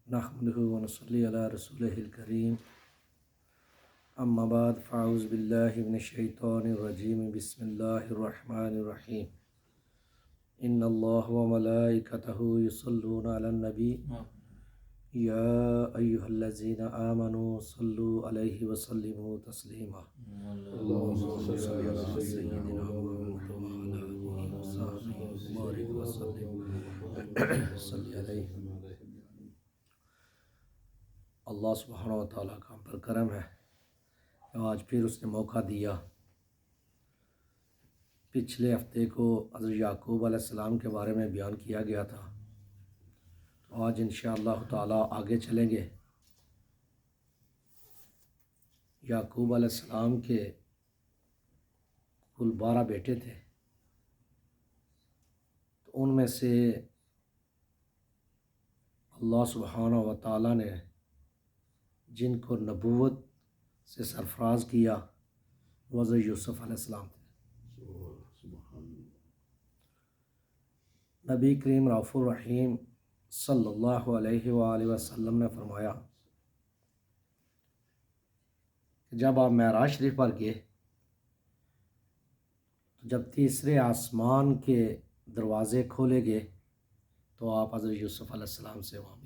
نحمده ونصلي على رسوله الكريم اما بعد فاعوذ بالله من الشيطان الرجيم بسم الله الرحمن الرحيم ان الله وملائكته يصلون على النبي يا ايها الذين امنوا صلوا عليه وسلموا تسليما اللهم صل على سيدنا محمد وعلى اله وصحبه وبارك وسلم صلی علیہ۔ اللہ سبحانہ و تعالیٰ کا ہم پر کرم ہے کہ آج پھر اس نے موقع دیا۔ پچھلے ہفتے کو حضرت یعقوب علیہ السلام کے بارے میں بیان کیا گیا تھا، تو آج انشاءاللہ تعالیٰ آگے چلیں گے۔ یعقوب علیہ السلام کے کل 12 بیٹے تھے، تو ان میں سے اللہ سبحانہ و تعالیٰ نے جن کو نبوت سے سرفراز کیا وہ حضرت یوسف علیہ السلام تھے۔ نبی کریم رؤوف الرحیم صلی اللہ علیہ وآلہ وسلم نے فرمایا کہ جب آپ معراج شریف پر گئے تو جب تیسرے آسمان کے دروازے کھولے گئے تو آپ حضرت یوسف علیہ السلام سے وہاں ملے۔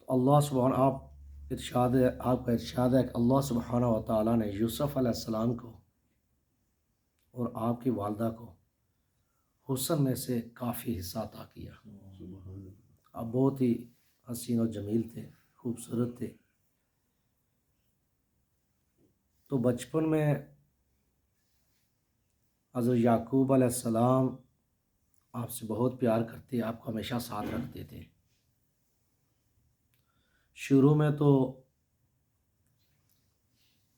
اللہ سبحانہ آپ کا ارشاد ہے کہ اللہ سبحانہ و تعالیٰ نے یوسف علیہ السلام کو اور آپ کی والدہ کو حسن میں سے کافی حصہ عطا کیا۔ آپ بہت ہی حسین و جمیل تھے، خوبصورت تھے۔ تو بچپن میں حضرت یعقوب علیہ السلام آپ سے بہت پیار کرتے، آپ کو ہمیشہ ساتھ رکھتے تھے۔ شروع میں تو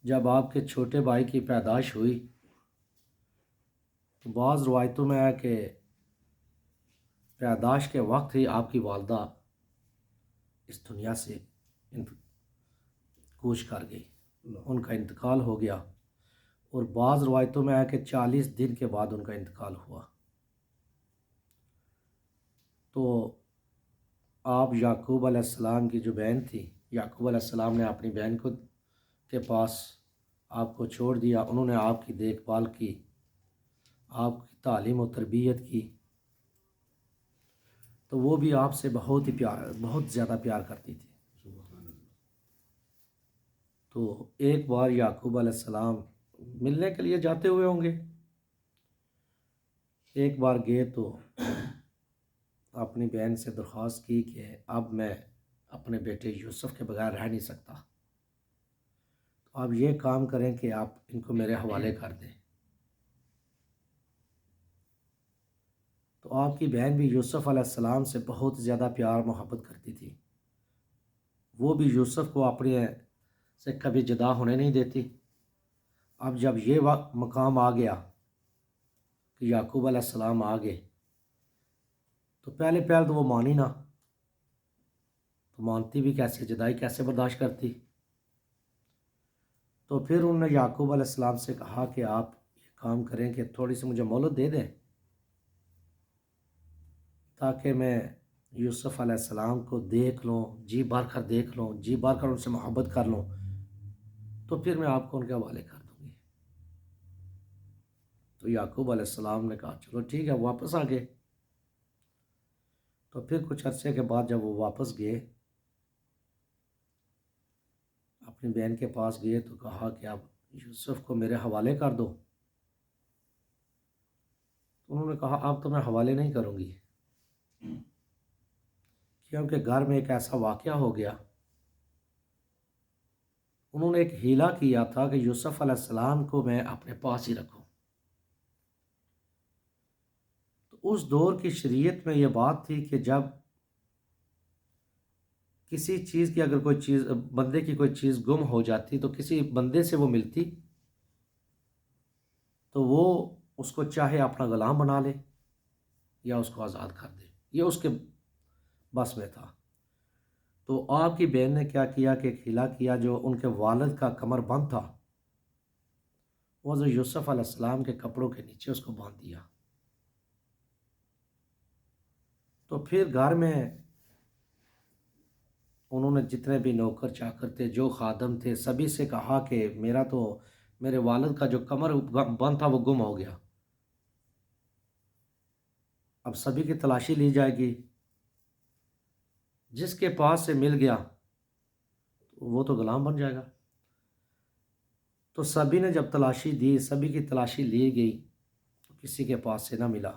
جب آپ کے چھوٹے بھائی کی پیدائش ہوئی تو بعض روایتوں میں ہے کہ پیدائش کے وقت ہی آپ کی والدہ اس دنیا سے کوچ کر گئی، ان کا انتقال ہو گیا، اور بعض روایتوں میں ہے کہ 40 دن کے بعد ان کا انتقال ہوا۔ تو آپ یعقوب علیہ السلام کی جو بہن تھی، یعقوب علیہ السلام نے اپنی بہن کے پاس آپ کو چھوڑ دیا، انہوں نے آپ کی دیکھ بھال کی، آپ کی تعلیم و تربیت کی، تو وہ بھی آپ سے بہت زیادہ پیار کرتی تھی۔ تو ایک بار یعقوب علیہ السلام ملنے کے لیے جاتے ہوئے ہوں گے، ایک بار گئے تو اپنی بہن سے درخواست کی کہ اب میں اپنے بیٹے یوسف کے بغیر رہ نہیں سکتا، تو آپ یہ کام کریں کہ آپ ان کو میرے حوالے کر دیں۔ تو آپ کی بہن بھی یوسف علیہ السلام سے بہت زیادہ پیار محبت کرتی تھی، وہ بھی یوسف کو اپنے سے کبھی جدا ہونے نہیں دیتی۔ اب جب یہ مقام آ گیا کہ یعقوب علیہ السلام آ گئے تو پہلے تو وہ مانی نہ، تو مانتی بھی کیسے، جدائی کیسے برداشت کرتی۔ تو پھر انہوں نے یعقوب علیہ السلام سے کہا کہ آپ یہ کام کریں کہ تھوڑی سی مجھے مہلت دے دیں تاکہ میں یوسف علیہ السلام کو دیکھ لوں، جی بھر کر دیکھ لوں، جی بھر کر ان سے محبت کر لوں، تو پھر میں آپ کو ان کے حوالے کر دوں گی۔ تو یعقوب علیہ السلام نے کہا چلو ٹھیک ہے، واپس آ گئے۔ تو پھر کچھ عرصے کے بعد جب وہ واپس گئے، اپنی بہن کے پاس گئے تو کہا کہ اب یوسف کو میرے حوالے کر دو۔ انہوں نے کہا اب تو میں حوالے نہیں کروں گی، کیونکہ گھر میں ایک ایسا واقعہ ہو گیا، انہوں نے ایک ہیلا کیا تھا کہ یوسف علیہ السلام کو میں اپنے پاس ہی رکھوں۔ تو اس دور کی شریعت میں یہ بات تھی کہ جب کسی چیز کی اگر کوئی چیز، بندے کی کوئی چیز گم ہو جاتی تو کسی بندے سے وہ ملتی تو وہ اس کو چاہے اپنا غلام بنا لے یا اس کو آزاد کر دے، یہ اس کے بس میں تھا۔ تو آپ کی بہن نے کیا کیا کہ ایک ہیلا کیا، جو ان کے والد کا کمر بند تھا وہ حضرت یوسف علیہ السلام کے کپڑوں کے نیچے اس کو باندھ دیا۔ تو پھر گھر میں انہوں نے جتنے بھی نوکر چاکر تھے، جو خادم تھے، سبھی سے کہا کہ میرے والد کا جو کمر بند تھا وہ گم ہو گیا، اب سبھی کی تلاشی لی جائے گی، جس کے پاس سے مل گیا وہ تو غلام بن جائے گا۔ تو سبھی نے جب تلاشی دی، سبھی کی تلاشی لی گئی تو کسی کے پاس سے نہ ملا۔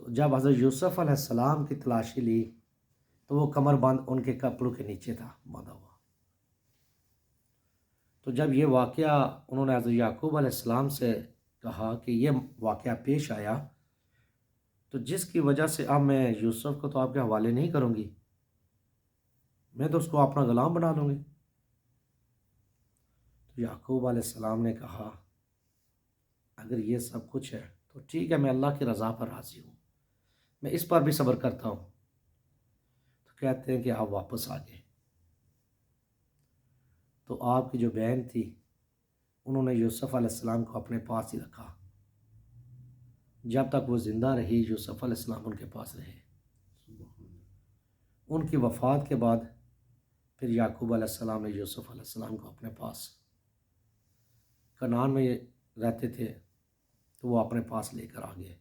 تو جب حضرت یوسف علیہ السلام کی تلاشی لی تو وہ کمر بند ان کے کپڑوں کے نیچے تھا باندھا ہوا۔ تو جب یہ واقعہ انہوں نے حضرت یعقوب علیہ السلام سے کہا کہ یہ واقعہ پیش آیا، تو جس کی وجہ سے اب میں یوسف کو تو آپ کے حوالے نہیں کروں گی، میں تو اس کو اپنا غلام بنا لوں گی۔ تو یعقوب علیہ السلام نے کہا اگر یہ سب کچھ ہے تو ٹھیک ہے، میں اللہ کی رضا پر راضی ہوں، میں اس پر بھی صبر کرتا ہوں۔ تو کہتے ہیں کہ آپ واپس آ گئے۔ تو آپ کی جو بہن تھی انہوں نے یوسف علیہ السلام کو اپنے پاس ہی رکھا، جب تک وہ زندہ رہی یوسف علیہ السلام ان کے پاس رہے۔ ان کی وفات کے بعد پھر یعقوب علیہ السلام نے یوسف علیہ السلام کو اپنے پاس، کنعان میں رہتے تھے تو وہ اپنے پاس لے کر آ گئے۔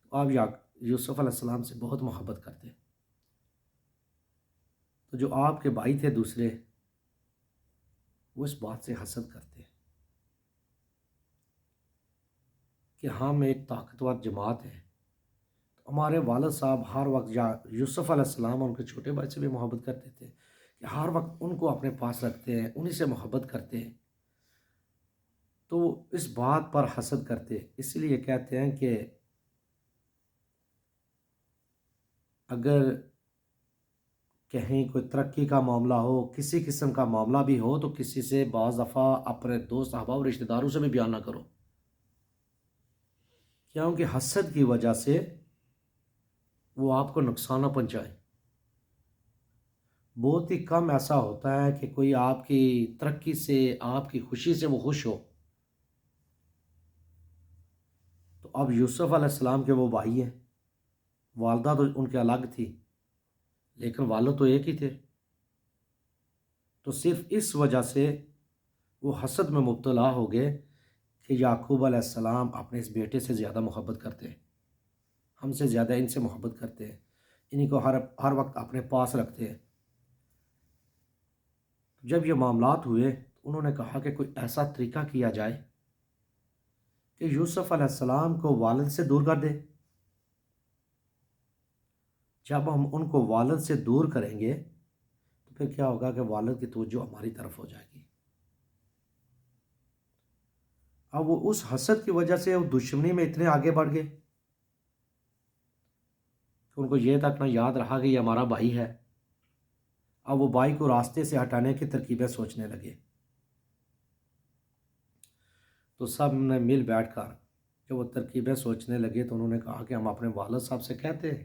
تو آپ یوسف علیہ السلام سے بہت محبت کرتے۔ تو جو آپ کے بھائی تھے دوسرے، وہ اس بات سے حسد کرتے کہ ہم ایک طاقتور جماعت ہے، تو ہمارے والد صاحب ہر وقت یوسف علیہ السلام ان کے چھوٹے بھائی سے بھی محبت کرتے تھے کہ ہر وقت ان کو اپنے پاس رکھتے ہیں، انہی سے محبت کرتے ہیں، تو اس بات پر حسد کرتے۔ اس لیے کہتے ہیں کہ اگر کہیں کوئی ترقی کا معاملہ ہو، کسی قسم کا معاملہ بھی ہو، تو کسی سے بعض دفعہ اپنے دوست احباب اور رشتہ داروں سے بھی بیان نہ کرو، کیونکہ حسد کی وجہ سے وہ آپ کو نقصان نہ پہنچائے۔ بہت ہی کم ایسا ہوتا ہے کہ کوئی آپ کی ترقی سے، آپ کی خوشی سے وہ خوش ہو۔ تو اب یوسف علیہ السلام کے وہ بھائی ہیں، والدہ تو ان کے الگ تھی لیکن والد تو ایک ہی تھے، تو صرف اس وجہ سے وہ حسد میں مبتلا ہو گئے کہ یعقوب علیہ السلام اپنے اس بیٹے سے زیادہ محبت کرتے ہیں، ہم سے زیادہ ان سے محبت کرتے ہیں، انہی کو ہر وقت اپنے پاس رکھتے ہیں۔ جب یہ معاملات ہوئے تو انہوں نے کہا کہ کوئی ایسا طریقہ کیا جائے کہ یوسف علیہ السلام کو والد سے دور کر دے۔ جب ہم ان کو والد سے دور کریں گے تو پھر کیا ہوگا کہ والد کی توجہ ہماری طرف ہو جائے گی۔ اب وہ اس حسد کی وجہ سے وہ دشمنی میں اتنے آگے بڑھ گئے کہ ان کو یہ تک نہ یاد رہا کہ یہ ہمارا بھائی ہے۔ اب وہ بھائی کو راستے سے ہٹانے کی ترکیبیں سوچنے لگے۔ تو سب نے مل بیٹھ کر جب وہ ترکیبیں سوچنے لگے تو انہوں نے کہا کہ ہم اپنے والد صاحب سے کہتے ہیں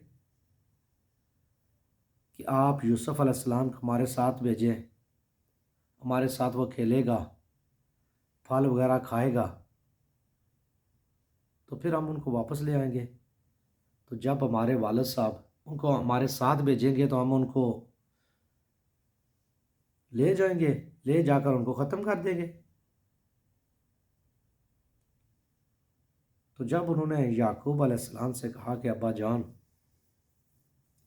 کہ آپ یوسف علیہ السلام کو ہمارے ساتھ بھیجیں، ہمارے ساتھ وہ کھیلے گا، پھل وغیرہ کھائے گا، تو پھر ہم ان کو واپس لے آئیں گے۔ تو جب ہمارے والد صاحب ان کو ہمارے ساتھ بھیجیں گے تو ہم ان کو لے جائیں گے، لے جا کر ان کو ختم کر دیں گے۔ تو جب انہوں نے یعقوب علیہ السلام سے کہا کہ ابا جان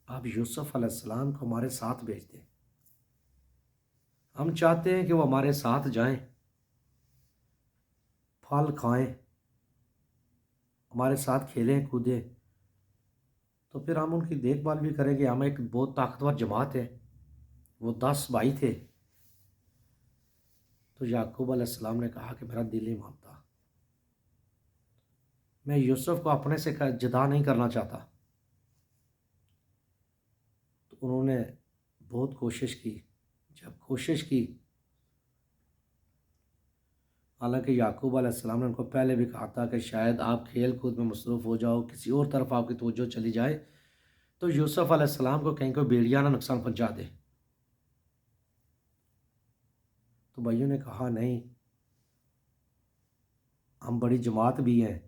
آپ یوسف علیہ السلام کو ہمارے ساتھ بھیج دیں، ہم چاہتے ہیں کہ وہ ہمارے ساتھ جائیں، پھل کھائیں، ہمارے ساتھ کھیلیں کودیں، تو پھر ہم ان کی دیکھ بھال بھی کریں گے۔ ہم ایک بہت طاقتور جماعت ہے، وہ 10 بھائی تھے۔ تو یعقوب علیہ السلام نے کہا کہ میرا دل نہیں مانتا، میں یوسف کو اپنے سے جدا نہیں کرنا چاہتا۔ تو انہوں نے بہت کوشش کی، جب کوشش کی، حالانکہ یعقوب علیہ السلام نے ان کو پہلے بھی کہا تھا کہ شاید آپ کھیل کود میں مصروف ہو جاؤ، کسی اور طرف آپ کی توجہ چلی جائے تو یوسف علیہ السلام کو کہیں کوئی بیڑیا نہ نقصان پہنچا دے۔ تو بھائیوں نے کہا نہیں، ہم بڑی جماعت بھی ہیں،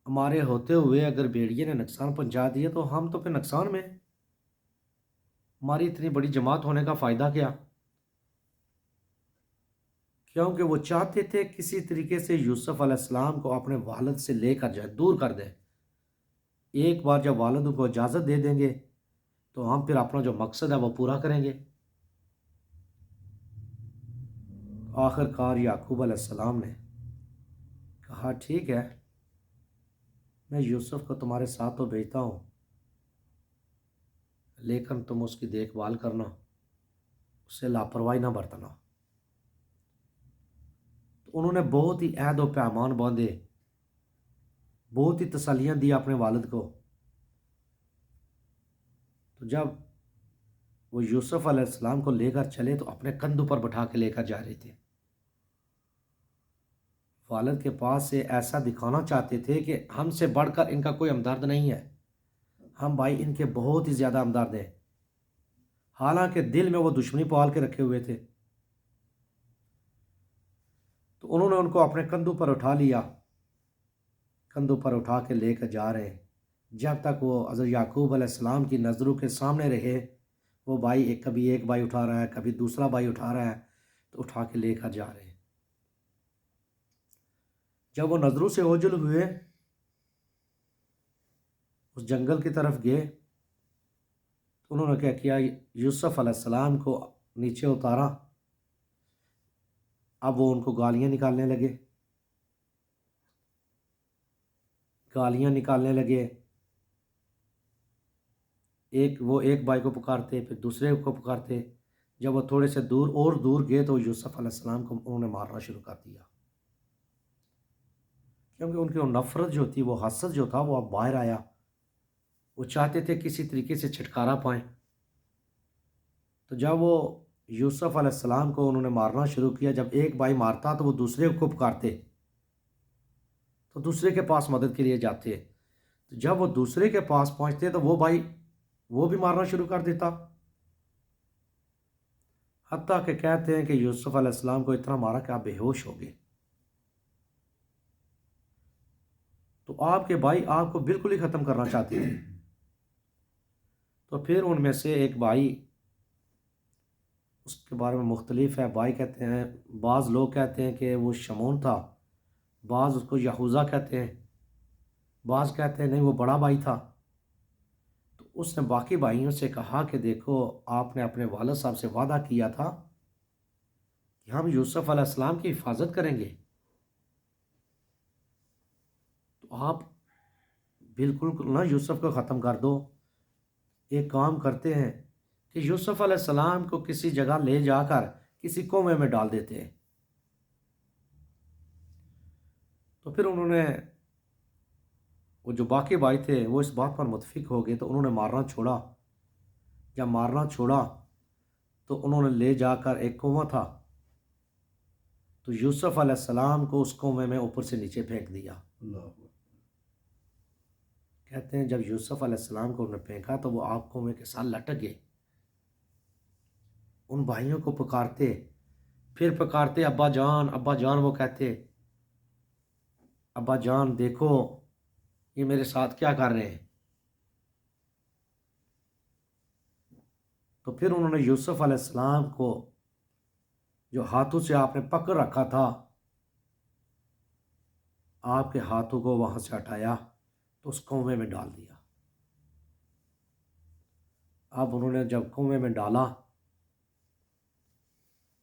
ہمارے ہوتے ہوئے اگر بھیڑیے نے نقصان پہنچا دیا تو ہم تو پھر نقصان میں ہیں۔ ہماری اتنی بڑی جماعت ہونے کا فائدہ کیا؟ کیونکہ وہ چاہتے تھے کسی طریقے سے یوسف علیہ السلام کو اپنے والد سے لے کر جائے، دور کر دیں۔ ایک بار جب والد کو اجازت دے دیں گے تو ہم پھر اپنا جو مقصد ہے وہ پورا کریں گے۔ آخر کار یعقوب علیہ السلام نے کہا ٹھیک ہے، میں یوسف کو تمہارے ساتھ تو بھیجتا ہوں، لیکن تم اس کی دیکھ بھال کرنا، اس سے لاپرواہی نہ برتنا۔ تو انہوں نے بہت ہی عہد و پیمان باندھے، بہت ہی تسلیاں دی اپنے والد کو۔ تو جب وہ یوسف علیہ السلام کو لے کر چلے تو اپنے کندھوں پر بٹھا کے لے کر جا رہے تھے۔ والد کے پاس سے ایسا دکھانا چاہتے تھے کہ ہم سے بڑھ کر ان کا کوئی ہمدرد نہیں ہے، ہم بھائی ان کے بہت ہی زیادہ ہمدرد ہیں، حالانکہ دل میں وہ دشمنی پال کے رکھے ہوئے تھے۔ تو انہوں نے ان کو اپنے کندھوں پر اٹھا لیا، کندھوں پر اٹھا کے لے کر جا رہے ہیں۔ جب تک وہ حضرت یعقوب علیہ السلام کی نظروں کے سامنے رہے، وہ بھائی کبھی ایک بھائی اٹھا رہا ہے، کبھی دوسرا بھائی اٹھا رہا ہے، تو اٹھا کے لے کر جا رہے ہیں۔ جب وہ نظروں سے اوجھل ہوئے، اس جنگل کی طرف گئے، تو انہوں نے کیا کیا، یوسف علیہ السلام کو نیچے اتارا۔ اب وہ ان کو گالیاں نکالنے لگے، گالیاں نکالنے لگے۔ ایک بھائی کو پکارتے، پھر دوسرے کو پکارتے۔ جب وہ تھوڑے سے دور اور دور گئے تو یوسف علیہ السلام کو انہوں نے مارنا شروع کر دیا، کیونکہ ان کی وہ نفرت جو تھی، وہ حسد جو تھا، وہ اب باہر آیا۔ وہ چاہتے تھے کسی طریقے سے چھٹکارا پائیں۔ تو جب وہ یوسف علیہ السلام کو انہوں نے مارنا شروع کیا، جب ایک بھائی مارتا تو وہ دوسرے کو پکارتے، تو دوسرے کے پاس مدد کے لیے جاتے۔ تو جب وہ دوسرے کے پاس پہنچتے تو وہ بھائی وہ بھی مارنا شروع کر دیتا، حتیٰ کہ کہتے ہیں کہ یوسف علیہ السلام کو اتنا مارا کہ آپ بے ہوش ہو گئے۔ تو آپ کے بھائی آپ کو بالکل ہی ختم کرنا چاہتے تھے۔ تو پھر ان میں سے ایک بھائی، اس کے بارے میں مختلف ہے، بھائی کہتے ہیں، بعض لوگ کہتے ہیں کہ وہ شمعون تھا، بعض اس کو یہوذا کہتے ہیں، بعض کہتے ہیں نہیں وہ بڑا بھائی تھا۔ تو اس نے باقی بھائیوں سے کہا کہ دیکھو، آپ نے اپنے والد صاحب سے وعدہ کیا تھا کہ ہم یوسف علیہ السلام کی حفاظت کریں گے، تو آپ بالکل نہ یوسف کو ختم کر دو۔ ایک کام کرتے ہیں کہ یوسف علیہ السلام کو کسی جگہ لے جا کر کسی کنویں میں ڈال دیتے ہیں۔ تو پھر انہوں نے، وہ جو باقی بھائی تھے، وہ اس بات پر متفق ہو گئے، تو انہوں نے مارنا چھوڑا۔ جب مارنا چھوڑا تو انہوں نے لے جا کر، ایک کنواں تھا، تو یوسف علیہ السلام کو اس کنویں میں اوپر سے نیچے پھینک دیا۔ کہتے ہیں جب یوسف علیہ السلام کو انہوں نے پھینکا تو وہ آپ کنویں کے ساتھ لٹک گئے۔ ان بھائیوں کو پکارتے، پھر پکارتے ابا جان ابا جان، وہ کہتے ابا جان دیکھو یہ میرے ساتھ کیا کر رہے ہیں۔ تو پھر انہوں نے یوسف علیہ السلام کو جو ہاتھوں سے آپ نے پکڑ رکھا تھا، آپ کے ہاتھوں کو وہاں سے ہٹایا تو اس کنویں میں ڈال دیا۔ اب انہوں نے جب کنویں میں ڈالا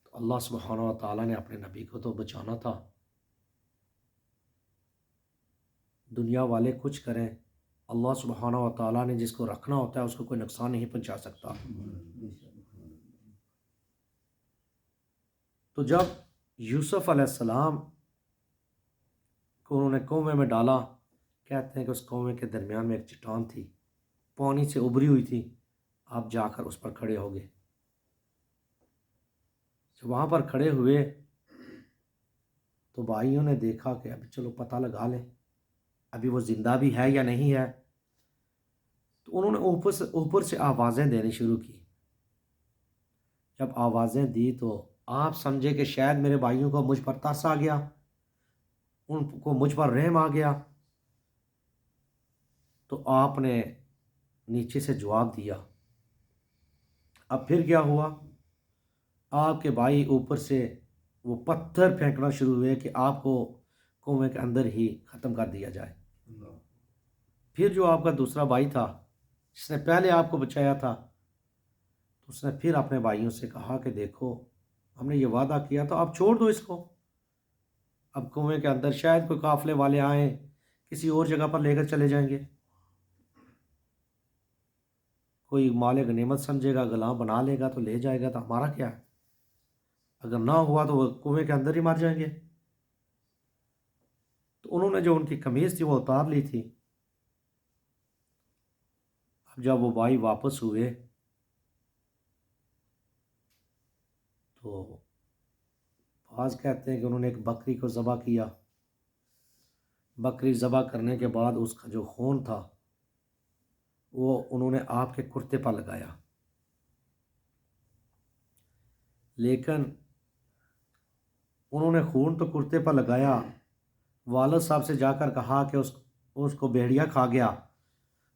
تو اللہ سبحانہ و تعالیٰ نے اپنے نبی کو تو بچانا تھا۔ دنیا والے کچھ کریں، اللہ سبحانہ و تعالیٰ نے جس کو رکھنا ہوتا ہے اس کو کوئی نقصان نہیں پہنچا سکتا۔ تو جب یوسف علیہ السلام کو انہوں نے کنویں میں ڈالا، کہتے ہیں کہ اس کنویں کے درمیان میں ایک چٹان تھی، پانی سے ابری ہوئی تھی، آپ جا کر اس پر کھڑے ہو گئے۔ جب وہاں پر کھڑے ہوئے تو بھائیوں نے دیکھا کہ اب چلو پتہ لگا لیں ابھی وہ زندہ بھی ہے یا نہیں ہے۔ تو انہوں نے اوپر سے آوازیں دینی شروع کی۔ جب آوازیں دی تو آپ سمجھے کہ شاید میرے بھائیوں کو مجھ پر ترس آ گیا، ان کو مجھ پر رحم آ گیا۔ تو آپ نے نیچے سے جواب دیا۔ اب پھر کیا ہوا، آپ کے بھائی اوپر سے وہ پتھر پھینکنا شروع ہوئے کہ آپ کو کنویں کے اندر ہی ختم کر دیا جائے۔ پھر جو آپ کا دوسرا بھائی تھا جس نے پہلے آپ کو بچایا تھا، تو اس نے پھر اپنے بھائیوں سے کہا کہ دیکھو ہم نے یہ وعدہ کیا تو آپ چھوڑ دو اس کو، اب کنویں کے اندر شاید کوئی قافلے والے آئیں، کسی اور جگہ پر لے کر چلے جائیں گے، کوئی مال غنیمت سمجھے گا، غلام بنا لے گا تو لے جائے گا، تو ہمارا کیا ہے، اگر نہ ہوا تو وہ کنویں کے اندر ہی مر جائیں گے۔ تو انہوں نے جو ان کی قمیض تھی وہ اتار لی تھی۔ اب جب وہ بھائی واپس ہوئے تو بعض کہتے ہیں کہ انہوں نے ایک بکری کو ذبح کیا، بکری ذبح کرنے کے بعد اس کا جو خون تھا وہ انہوں نے آپ کے کرتے پر لگایا، لیکن انہوں نے خون تو کرتے پر لگایا، والد صاحب سے جا کر کہا کہ اس کو بھیڑیا کھا گیا۔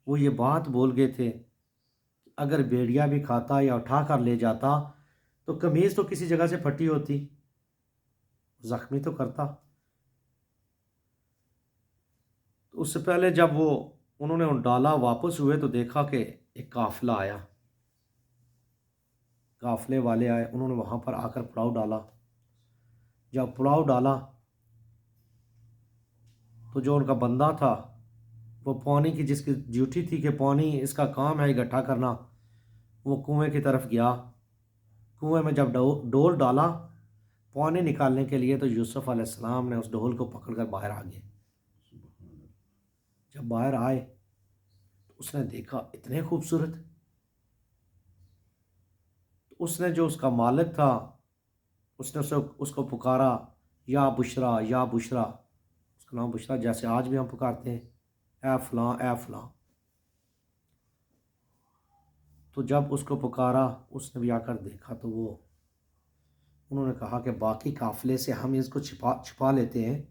وہ یہ بات بول گئے تھے کہ اگر بھیڑیا بھی کھاتا یا اٹھا کر لے جاتا تو قمیض تو کسی جگہ سے پھٹی ہوتی، زخمی تو کرتا۔ تو اس سے پہلے جب انہوں نے ڈالا واپس ہوئے تو دیکھا کہ ایک قافلہ آیا، قافلے والے آئے، انہوں نے وہاں پر آ کر پڑاؤ ڈالا۔ جب پڑاؤ ڈالا تو جو ان کا بندہ تھا وہ پانی کی، جس کی ڈیوٹی تھی کہ پانی اس کا کام ہے اکٹھا کرنا، وہ کنویں کی طرف گیا۔ کنویں میں جب ڈول ڈالا پانی نکالنے کے لیے تو یوسف علیہ السلام نے اس ڈول کو پکڑ کر باہر آ گئے۔ جب باہر آئے تو اس نے دیکھا اتنے خوبصورت، اس نے جو اس کا مالک تھا اس نے اس کو پکارا، یا بشرا یا بشرا، اس کا نام بشرا جیسے آج بھی ہم پکارتے ہیں، اے فلاں اے فلاں۔ تو جب اس کو پکارا اس نے بھی آ کر دیکھا تو انہوں نے کہا کہ باقی قافلے سے ہم اس کو چھپا لیتے ہیں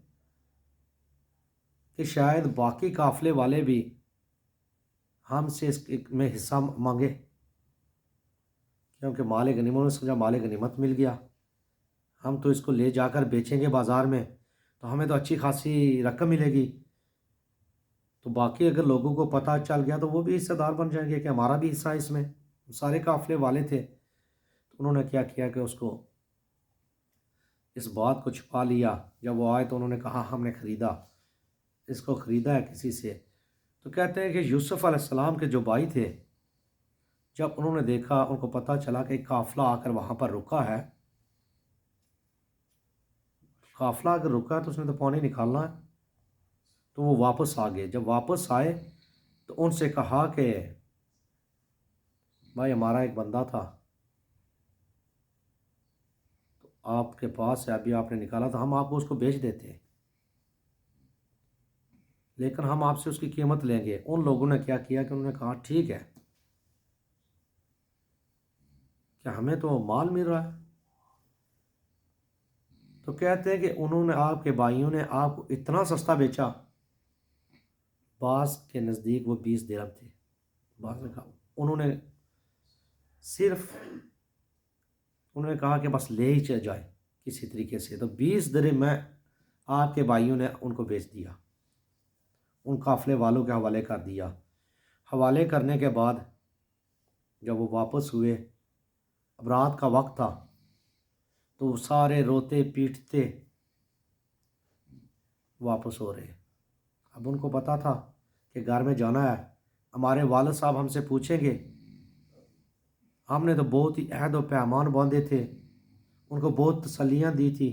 کہ شاید باقی قافلے والے بھی ہم سے اس میں حصہ مانگے، کیونکہ مال غنیمت نے سمجھا مال غنیمت مل گیا، ہم تو اس کو لے جا کر بیچیں گے بازار میں تو ہمیں تو اچھی خاصی رقم ملے گی، تو باقی اگر لوگوں کو پتہ چل گیا تو وہ بھی حصہ دار بن جائیں گے کہ ہمارا بھی حصہ اس میں۔ سارے قافلے والے تھے، تو انہوں نے کیا کیا کہ اس بات کو چھپا لیا۔ جب وہ آئے تو انہوں نے کہا ہم نے خریدا، اس کو خریدا ہے کسی سے۔ تو کہتے ہیں کہ یوسف علیہ السلام کے جو بھائی تھے جب انہوں نے دیکھا، ان کو پتہ چلا کہ ایک قافلہ آ کر وہاں پر رکا ہے، قافلہ اگر رکا ہے تو اس نے تو پانی نکالنا ہے، تو وہ واپس آ گئے۔ جب واپس آئے تو ان سے کہا کہ بھائی ہمارا ایک بندہ تھا تو آپ کے پاس ہے، ابھی آپ نے نکالا تو ہم آپ کو اس کو بیچ دیتے ہیں، لیکن ہم آپ سے اس کی قیمت لیں گے۔ ان لوگوں نے کیا کیا کہ انہوں نے کہا ٹھیک ہے کہ ہمیں تو مال مل رہا ہے۔ تو کہتے ہیں کہ انہوں نے، آپ کے بھائیوں نے آپ کو اتنا سستا بیچا، بعض کے نزدیک وہ 20 درہم تھے، بعض نے کہا، انہوں نے کہا کہ بس لے ہی جائے کسی طریقے سے، تو 20 درہم میں آپ کے بھائیوں نے ان کو بیچ دیا، ان قافلے والوں کے حوالے کر دیا۔ حوالے کرنے کے بعد جب وہ واپس ہوئے، اب رات کا وقت تھا تو وہ سارے روتے پیٹتے واپس ہو رہے۔ اب ان کو پتا تھا کہ گھر میں جانا ہے، ہمارے والد صاحب ہم سے پوچھیں گے، ہم نے تو بہت ہی عہد و پیمان باندھے تھے، ان کو بہت تسلیاں دی تھی۔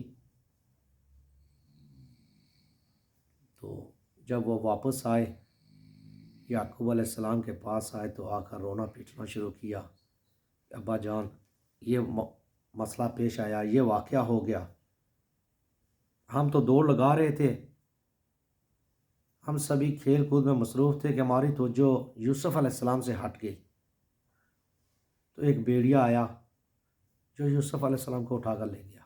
تو جب وہ واپس آئے، یعقوب علیہ السلام کے پاس آئے تو آ کر رونا پیٹنا شروع کیا، ابا جان یہ مسئلہ پیش آیا، یہ واقعہ ہو گیا، ہم تو دوڑ لگا رہے تھے، ہم سبھی کھیل کود میں مصروف تھے کہ ہماری توجہ یوسف علیہ السلام سے ہٹ گئی، تو ایک بھیڑیا آیا جو یوسف علیہ السلام کو اٹھا کر لے گیا،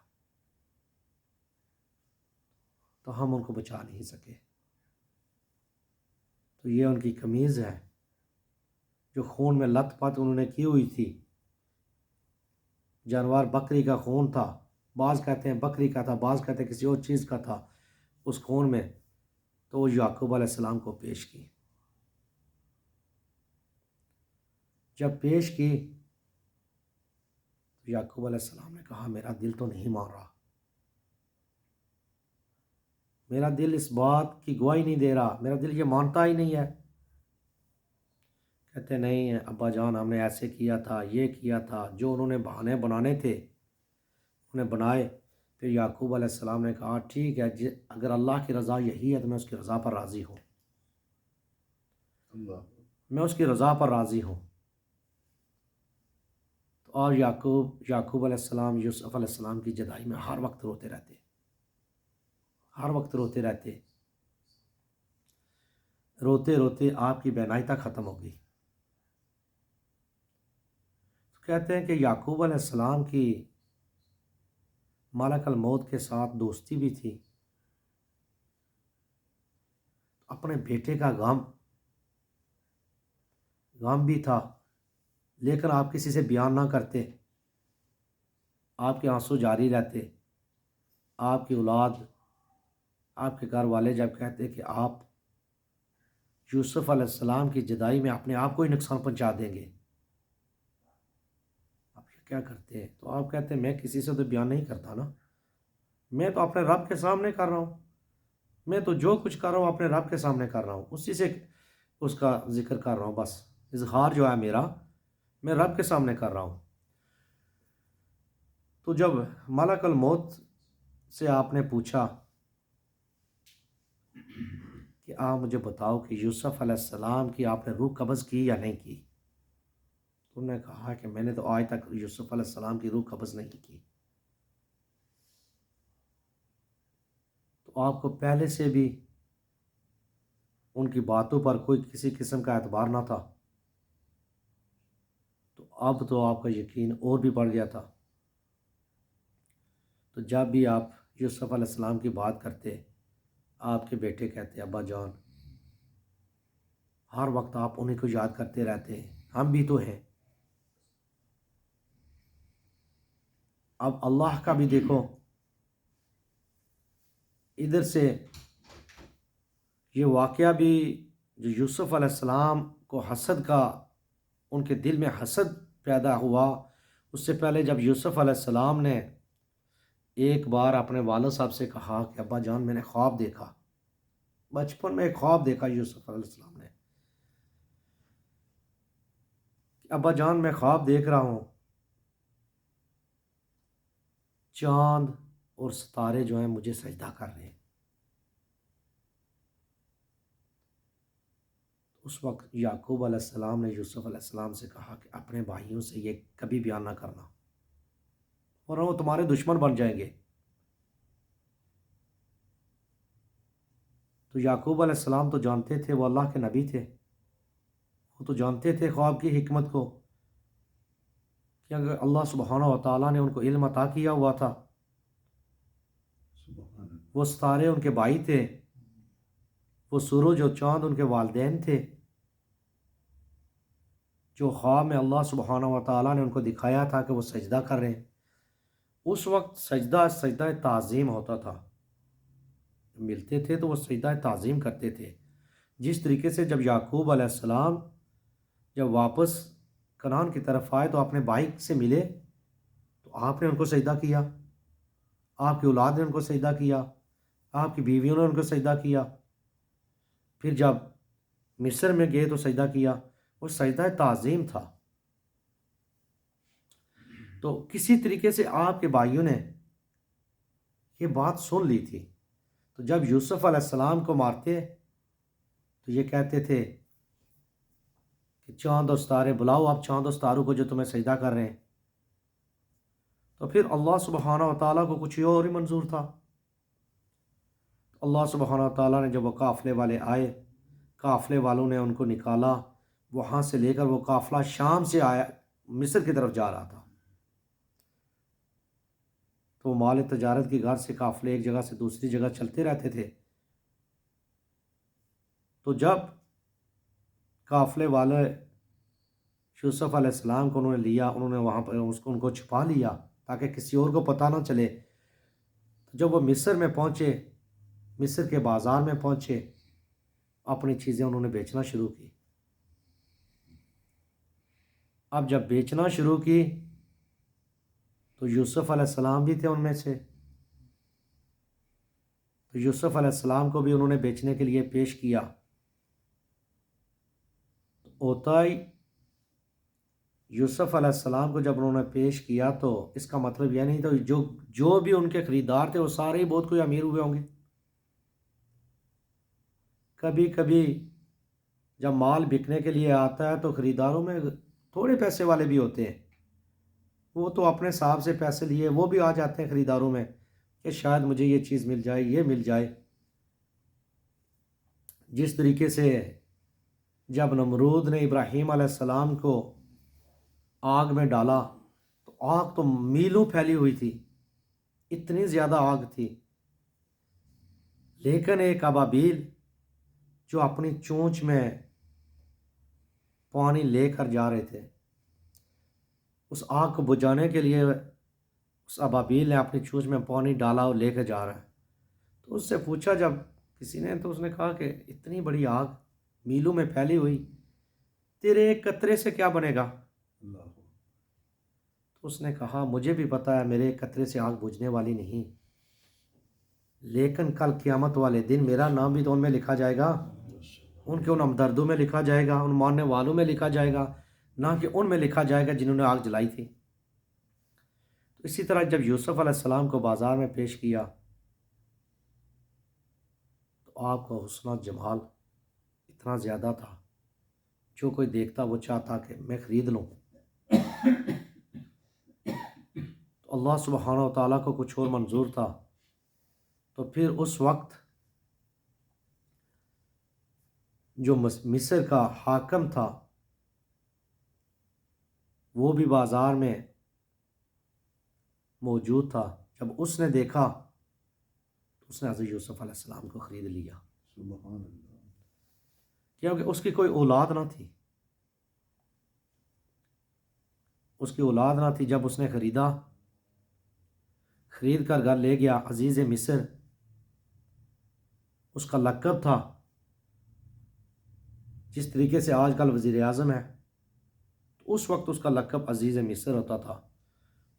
تو ہم ان کو بچا نہیں سکے۔ تو یہ ان کی قمیض ہے جو خون میں لت پت انہوں نے کی ہوئی تھی، جانور بکری کا خون تھا، بعض کہتے ہیں بکری کا تھا، بعض کہتے ہیں کسی اور چیز کا تھا اس خون میں، تو وہ یعقوب علیہ السلام کو پیش کی۔ جب پیش کی تو یعقوب علیہ السلام نے کہا میرا دل تو نہیں مان رہا، میرا دل اس بات کی گواہی نہیں دے رہا، میرا دل یہ مانتا ہی نہیں ہے۔ کہتے نہیں ابا جان، ہم نے ایسے کیا تھا، یہ کیا تھا، جو انہوں نے بہانے بنانے تھے انہیں بنائے۔ پھر یعقوب علیہ السلام نے کہا ٹھیک ہے، اگر اللہ کی رضا یہی ہے تو میں اس کی رضا پر راضی ہوں، میں اس کی رضا پر راضی ہوں۔ اور یعقوب علیہ السلام یوسف علیہ السلام کی جدائی میں ہر وقت روتے رہتے، ہر وقت روتے رہتے، روتے روتے آپ کی بینائی تک ختم ہو گئی۔ کہتے ہیں کہ یعقوب علیہ السلام کی ملک الموت کے ساتھ دوستی بھی تھی، اپنے بیٹے کا غم بھی تھا، لیکن آپ کسی سے بیان نہ کرتے، آپ کے آنسو جاری رہتے۔ آپ کی اولاد، آپ کے گھر والے جب کہتے کہ آپ یوسف علیہ السلام کی جدائی میں اپنے آپ کو ہی نقصان پہنچا دیں گے، آپ کیا کرتے ہیں؟ تو آپ کہتے ہیں میں کسی سے تو بیان نہیں کرتا نا، میں تو اپنے رب کے سامنے کر رہا ہوں، میں تو جو کچھ کر رہا ہوں اپنے رب کے سامنے کر رہا ہوں، اسی سے اس کا ذکر کر رہا ہوں، بس اظہار جو ہے میرا میں رب کے سامنے کر رہا ہوں۔ تو جب ملک الموت سے آپ نے پوچھا کہ آپ مجھے بتاؤ کہ یوسف علیہ السلام کی آپ نے روح قبض کی یا نہیں کی، تو انہوں نے کہا کہ میں نے تو آج تک یوسف علیہ السلام کی روح قبض نہیں کی۔ تو آپ کو پہلے سے بھی ان کی باتوں پر کوئی کسی قسم کا اعتبار نہ تھا، تو اب تو آپ کا یقین اور بھی بڑھ گیا تھا۔ تو جب بھی آپ یوسف علیہ السلام کی بات کرتے، آپ کے بیٹے کہتے ابا جان، ہر وقت آپ انہیں کو یاد کرتے رہتے ہیں، ہم بھی تو ہیں۔ اب اللہ کا بھی دیکھو، ادھر سے یہ واقعہ بھی جو یوسف علیہ السلام کو حسد کا، ان کے دل میں حسد پیدا ہوا، اس سے پہلے جب یوسف علیہ السلام نے ایک بار اپنے والد صاحب سے کہا کہ ابا جان میں نے خواب دیکھا، بچپن میں ایک خواب دیکھا یوسف علیہ السلام نے، ابا جان میں خواب دیکھ رہا ہوں چاند اور ستارے جو ہیں مجھے سجدہ کر رہے ہیں۔ اس وقت یعقوب علیہ السلام نے یوسف علیہ السلام سے کہا کہ اپنے بھائیوں سے یہ کبھی بیان نہ کرنا، اور وہ تمہارے دشمن بن جائیں گے۔ تو یعقوب علیہ السلام تو جانتے تھے، وہ اللہ کے نبی تھے، وہ تو جانتے تھے خواب کی حکمت کو، کہ اگر اللہ سبحانہ و تعالیٰ نے ان کو علم عطا کیا ہوا تھا، وہ ستارے ان کے بھائی تھے، وہ سورج اور چاند ان کے والدین تھے، جو خواب میں اللہ سبحانہ و تعالیٰ نے ان کو دکھایا تھا کہ وہ سجدہ کر رہے ہیں۔ اس وقت سجدہ تعظیم ہوتا تھا، ملتے تھے تو وہ سجدہ تعظیم کرتے تھے۔ جس طریقے سے جب یعقوب علیہ السلام جب واپس کنعان کی طرف آئے تو اپنے بھائی سے ملے، تو آپ نے ان کو سجدہ کیا، آپ کی اولاد نے ان کو سجدہ کیا، آپ کی بیویوں نے ان کو سجدہ کیا، پھر جب مصر میں گئے تو سجدہ کیا، وہ سجدہ تعظیم تھا۔ تو کسی طریقے سے آپ کے بھائیوں نے یہ بات سن لی تھی، تو جب یوسف علیہ السلام کو مارتے تو یہ کہتے تھے کہ چاند اور ستارے بلاؤ، آپ چاند اور ستاروں کو جو تمہیں سجدہ کر رہے ہیں۔ تو پھر اللہ سبحانہ و تعالیٰ کو کچھ اور ہی منظور تھا۔ اللہ سبحانہ و تعالیٰ نے جب وہ قافلے والے آئے، قافلے والوں نے ان کو نکالا، وہاں سے لے کر وہ قافلہ شام سے آیا، مصر کی طرف جا رہا تھا، تو وہ مال تجارت کی غرض سے قافلے ایک جگہ سے دوسری جگہ چلتے رہتے تھے۔ تو جب قافلے والے یوسف علیہ السلام کو انہوں نے لیا، انہوں نے وہاں پر ان کو چھپا لیا تاکہ کسی اور کو پتہ نہ چلے۔ جب وہ مصر میں پہنچے، مصر کے بازار میں پہنچے، اپنی چیزیں انہوں نے بیچنا شروع کی۔ اب جب بیچنا شروع کی تو یوسف علیہ السلام بھی تھے ان میں سے، تو یوسف علیہ السلام کو بھی انہوں نے بیچنے کے لیے پیش کیا۔ ہوتا ہی یوسف علیہ السلام کو جب انہوں نے پیش کیا تو اس کا مطلب یہ نہیں تھا جو بھی ان کے خریدار تھے وہ سارے ہی بہت کوئی امیر ہوئے ہوں گے۔ کبھی کبھی جب مال بکنے کے لیے آتا ہے تو خریداروں میں تھوڑے پیسے والے بھی ہوتے ہیں، وہ تو اپنے حساب سے پیسے لیے وہ بھی آ جاتے ہیں خریداروں میں کہ شاید مجھے یہ چیز مل جائے، یہ مل جائے۔ جس طریقے سے جب نمرود نے ابراہیم علیہ السلام کو آگ میں ڈالا تو آگ تو میلوں پھیلی ہوئی تھی، اتنی زیادہ آگ تھی، لیکن ایک ابابیل جو اپنی چونچ میں پانی لے کر جا رہے تھے، اس آگ کو بجھانے کے لیے اس ابابیل نے اپنی چونچ میں پانی ڈالا اور لے کے جا رہا ہے۔ تو اس سے پوچھا جب کسی نے، تو اس نے کہا کہ اتنی بڑی آگ میلوں میں پھیلی ہوئی، تیرے ایک قطرے سے کیا بنے گا؟ تو اس نے کہا مجھے بھی پتا ہے میرے ایک قطرے سے آگ بجھنے والی نہیں، لیکن کل قیامت والے دن میرا نام بھی تو ان میں لکھا جائے گا، ان کے ان ہمدردوں میں لکھا جائے گا، ان ماننے والوں میں لکھا جائے گا، نہ کہ ان میں لکھا جائے گا جنہوں نے آگ جلائی تھی۔ تو اسی طرح جب یوسف علیہ السلام کو بازار میں پیش کیا تو آپ کا حسن و جمال اتنا زیادہ تھا، جو کوئی دیکھتا وہ چاہتا کہ میں خرید لوں۔ تو اللہ سبحانہ و تعالیٰ کو کچھ اور منظور تھا، تو پھر اس وقت جو مصر کا حاکم تھا وہ بھی بازار میں موجود تھا، جب اس نے دیکھا تو اس نے حضرت یوسف علیہ السلام کو خرید لیا، سبحان اللہ، کیونکہ اس کی کوئی اولاد نہ تھی، اس کی اولاد نہ تھی۔ جب اس نے خریدا، خرید کر گھر لے گیا، عزیز مصر اس کا لقب تھا، جس طریقے سے آج کل وزیر اعظم ہے، تو اس وقت اس کا لقب عزیز مصر ہوتا تھا۔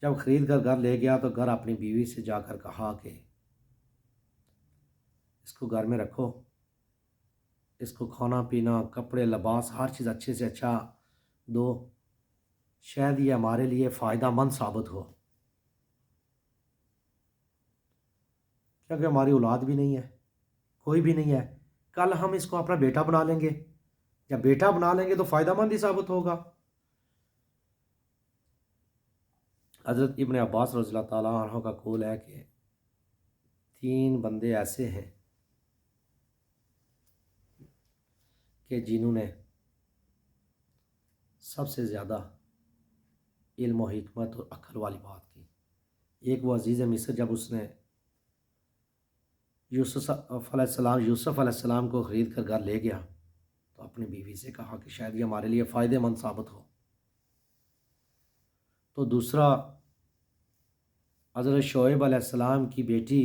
جب خرید کر گھر لے گیا تو گھر اپنی بیوی سے جا کر کہا کہ اس کو گھر میں رکھو، اس کو کھانا پینا، کپڑے، لباس، ہر چیز اچھے سے اچھا دو، شاید یہ ہمارے لیے فائدہ مند ثابت ہو، کیونکہ ہماری اولاد بھی نہیں ہے، کوئی بھی نہیں ہے، کل ہم اس کو اپنا بیٹا بنا لیں گے، جب بیٹا بنا لیں گے تو فائدہ مند ہی ثابت ہوگا۔ حضرت ابن عباس رضی اللہ تعالیٰ عنہ کا قول ہے کہ 3 بندے ایسے ہیں کہ جنہوں نے سب سے زیادہ علم و حکمت اور عقل والی بات کی۔ ایک وہ عزیز مصر، جب اس نے یوسف علیہ السلام کو خرید کر گھر لے گیا تو اپنی بیوی سے کہا کہ شاید یہ ہمارے لیے فائدہ مند ثابت ہو۔ تو دوسرا حضرت شعیب علیہ السلام کی بیٹی،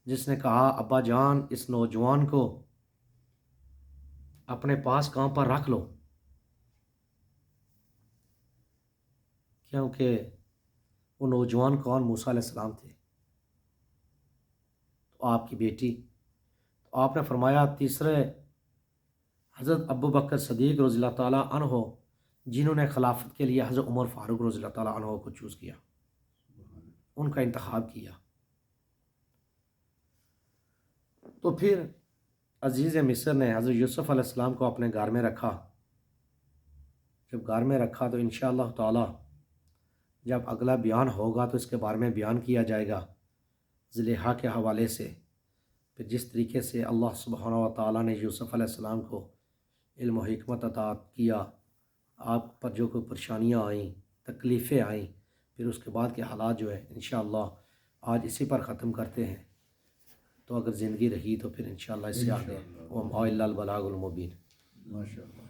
جس نے کہا ابا جان اس نوجوان کو اپنے پاس کام پر رکھ لو، کیونکہ وہ نوجوان کون؟ موسیٰ علیہ السلام تھے، تو آپ کی بیٹی۔ تو آپ نے فرمایا تیسرے حضرت ابو بکر صدیق رضی اللہ تعالیٰ عنہ، جنہوں نے خلافت کے لیے حضرت عمر فاروق رضی اللہ تعالیٰ عنہ کو چوز کیا، ان کا انتخاب کیا۔ تو پھر عزیز مصر نے حضرت یوسف علیہ السلام کو اپنے گھر میں رکھا۔ جب گھر میں رکھا تو انشاءاللہ تعالی جب اگلا بیان ہوگا تو اس کے بارے میں بیان کیا جائے گا زلیخا کے حوالے سے، پھر جس طریقے سے اللہ سبحانہ و تعالیٰ نے یوسف علیہ السلام کو علم و حکمت عطا کیا، آپ پر جو کوئی پریشانیاں آئیں، تکلیفیں آئیں، پھر اس کے بعد کے حالات جو ہے انشاءاللہ آج اسی پر ختم کرتے ہیں، تو اگر زندگی رہی تو پھر انشاءاللہ اس سے آگے وَمَا إِلَّا الْبَلَاغُ الْمُبِينُ۔ ماشاءاللہ۔